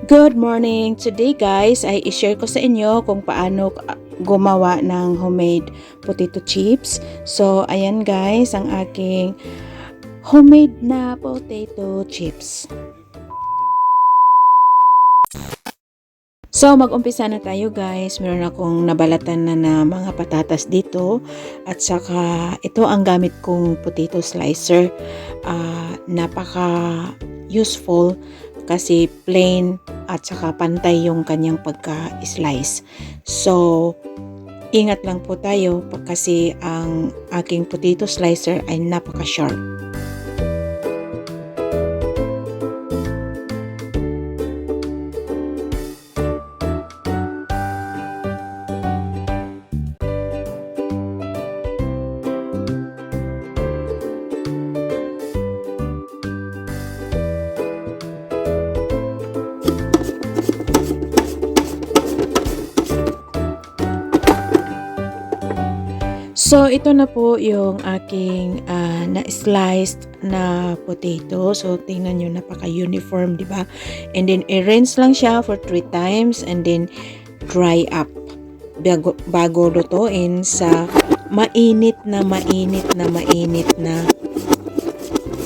Good morning! Today guys ay i-share ko sa inyo kung paano gumawa ng homemade potato chips. So ayan guys ang aking homemade na potato chips. So mag-umpisa na tayo guys. Meron akong nabalatan na mga patatas dito at saka ito ang gamit kong potato slicer. Napaka useful kasi plain at saka pantay yung kanyang pagka-slice. So, ingat lang po tayo kasi ang aking potato slicer ay napaka-sharp. So, ito na po yung aking na-sliced na potato. So, tingnan nyo, napaka-uniform, di ba? And then, i-rinse lang siya for 3 times and then dry up bago lutuin sa mainit na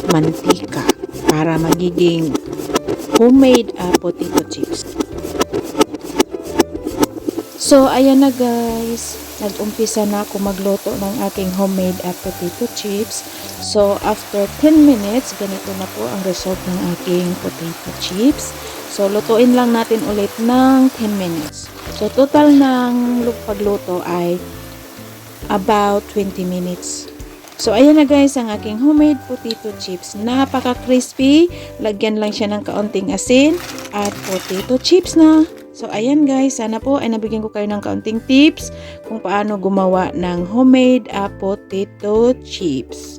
mantika para magiging homemade potato chips. So, ayan na guys. Nag-umpisa na ako magluto ng aking homemade potato chips. So, after 10 minutes, ganito na po ang result ng aking potato chips. So, lutuin lang natin ulit ng 10 minutes. So, total ng pagluto ay about 20 minutes. So, ayan na guys ang aking homemade potato chips. Napaka-crispy. Lagyan lang siya ng kaunting asin at potato chips na. So, ayan guys, sana po ay nabigyan ko kayo ng kaunting tips kung paano gumawa ng homemade potato chips.